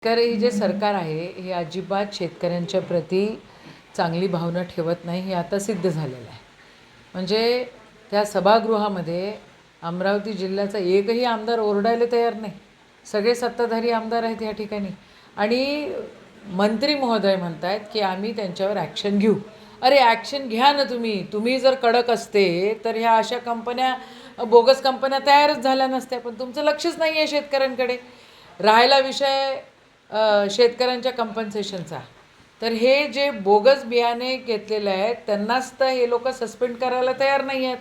ही जे सरकार आहे हे अजिबात शेतकऱ्यांच्या प्रती चांगली भावना ठेवत नाही हे आता सिद्ध झालेलं आहे. म्हणजे त्या सभागृहामध्ये अमरावती जिल्ह्याचा एकही आमदार ओरडायला तयार नाही. सगळे सत्ताधारी आमदार आहेत या ठिकाणी आणि मंत्री महोदय म्हणत आहेत की आम्ही त्यांच्यावर ॲक्शन घेऊ. अरे ॲक्शन घ्या ना तुम्ही जर कडक असते तर ह्या अशा कंपन्या बोगस कंपन्या तयारच झाल्या नसत्या. पण तुमचं लक्षच नाही आहे शेतकऱ्यांकडे. राहिला विषय शेतकऱ्यांच्या कंपन्सेशनचा, तर हे जे बोगस बियाणे घेतलेले आहेत त्यांनाच तर हे लोक सस्पेंड करायला तयार नाही आहेत.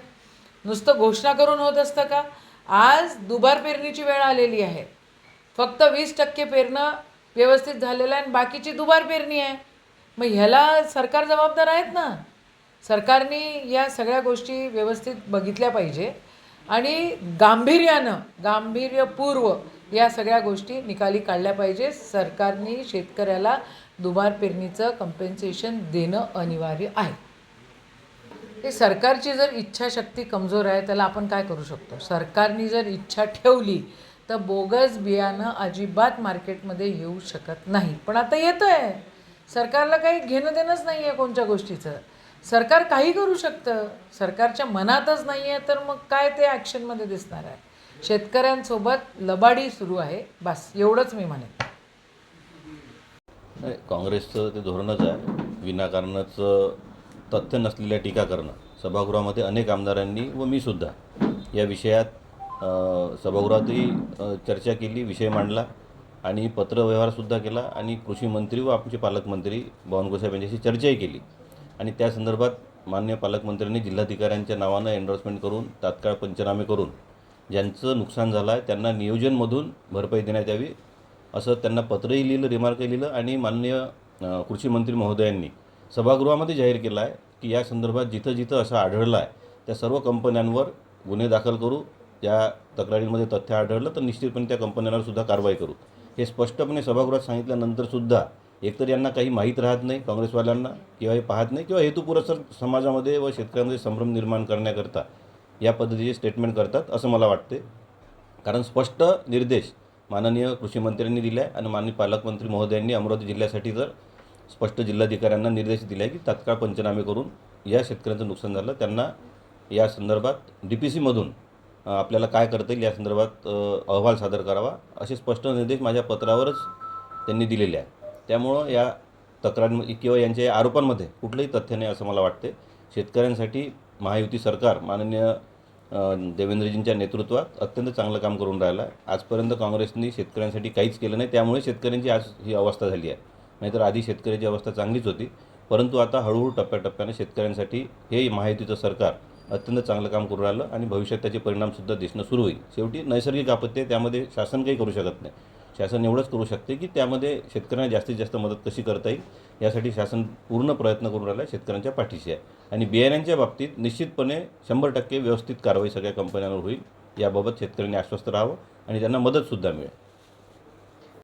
नुसतं घोषणा करून होत असतं का? आज दुबार पेरणीची वेळ आलेली आहे. फक्त 20% पेरणं व्यवस्थित झालेलं आहे आणि बाकीची दुबार पेरणी आहे. मग ह्याला सरकार जबाबदार आहेत ना. सरकारने या सगळ्या गोष्टी व्यवस्थित बघितल्या पाहिजे आणि गांभीर्यपूर्व या सगळ्या गोष्टी निकाली काढल्या पाहिजे. सरकारने शेतकऱ्याला दुबार पेरणीचं कंपेन्सेशन देणं अनिवार्य आहे. हे सरकारची जर इच्छाशक्ती कमजोर आहे त्याला आपण काय करू शकतो? सरकारने जर इच्छा ठेवली तर बोगस बियाणं अजिबात मार्केटमध्ये येऊ शकत नाही. पण आता येतं आहे. सरकारला काही घेणं देणंच नाही आहे कोणत्या गोष्टीचं. सरकार काही करू शकतं. सरकारच्या मनातच नाही आहे तर मग काय ते ॲक्शनमध्ये दिसणार आहे? शेतकऱ्यांसोबत लबाडी सुरू आहे. बस एवढंच मी म्हणेन. नाही, काँग्रेसचं ते धोरणच आहे विनाकारणच तथ्य नसलेल्या टीका करणं. सभागृहामध्ये अनेक आमदारांनी व मी सुद्धा या विषयात सभागृहातही चर्चा केली, विषय मांडला आणि पत्रव्यवहारसुद्धा केला आणि कृषी मंत्री व आमचे पालकमंत्री बावनकुळे साहेब यांच्याशी चर्चाही केली आणि त्या संदर्भात माननीय पालकमंत्र्यांनी जिल्हाधिकाऱ्यांच्या नावानं एन्डोर्समेंट करून तात्काळ पंचनामे करून ज्यांचं नुकसान झालं आहे त्यांना नियोजनमधून भरपाई देण्यात यावी असं त्यांना पत्रही लिहिलं, रिमार्कही लिहिलं आणि माननीय कृषी मंत्री महोदयांनी सभागृहामध्ये जाहीर केलं आहे की या संदर्भात जिथं जिथं असं आढळलं आहे त्या सर्व कंपन्यांवर गुन्हे दाखल करू. त्या तक्रारींमध्ये तथ्य आढळलं तर निश्चितपणे त्या कंपन्यांवर सुद्धा कारवाई करू. हे स्पष्टपणे सभागृहात सांगितल्यानंतरसुद्धा एकतर यांना काही माहीत राहत नाही काँग्रेसवाल्यांना किंवा हे पाहत नाही किंवा हेतुपुरस्सर समाजामध्ये व शेतकऱ्यांमध्ये संभ्रम निर्माण करण्याकरता या पद्धतीचे स्टेटमेंट करतात असं मला वाटते. कारण स्पष्ट निर्देश माननीय कृषी मंत्र्यांनी दिले आहे आणि माननीय पालकमंत्री महोदयांनी अमरावती जिल्ह्यासाठी तर स्पष्ट जिल्हाधिकाऱ्यांना निर्देश दिले आहे की तात्काळ पंचनामे करून या शेतकऱ्यांचं नुकसान झालं त्यांना या संदर्भात DPCमधून आपल्याला काय करता येईल या संदर्भात अहवाल सादर करावा असे स्पष्ट निर्देश माझ्या पत्रावरच त्यांनी दिलेले आहे. त्यामुळं या तक्रारी किंवा यांच्या या आरोपांमध्ये कुठलंही तथ्य नाही असं मला वाटते. शेतकऱ्यांसाठी महायुती सरकार माननीय देवेंद्रजींच्या नेतृत्वात अत्यंत चांगलं काम करून राहिलं आहे. आजपर्यंत काँग्रेसनी शेतकऱ्यांसाठी काहीच केलं नाही, त्यामुळे शेतकऱ्यांची आज ही अवस्था झाली आहे. नाहीतर आधी शेतकऱ्याची अवस्था चांगलीच होती. परंतु आता हळूहळू टप्प्याटप्प्याने शेतकऱ्यांसाठी हे महायुतीचं सरकार अत्यंत चांगलं काम करून राहिलं आणि भविष्यात त्याचे परिणामसुद्धा दिसणं सुरू होईल. शेवटी नैसर्गिक आपत्ती आहे, त्यामध्ये शासन काही करू शकत नाही. शासन एवढंच करू शकते की त्यामध्ये शेतकऱ्यांना जास्तीत जास्त मदत कशी करता येईल यासाठी शासन पूर्ण प्रयत्न करून राहिलं आहे, शेतकऱ्यांच्या पाठीशी आहे. आणि बियाण्यांच्या बाबतीत निश्चितपणे 100% व्यवस्थित कारवाई सगळ्या कंपन्यांवर होईल. याबाबत शेतकऱ्यांनी आश्वस्त राहावं आणि त्यांना मदतसुद्धा मिळेल.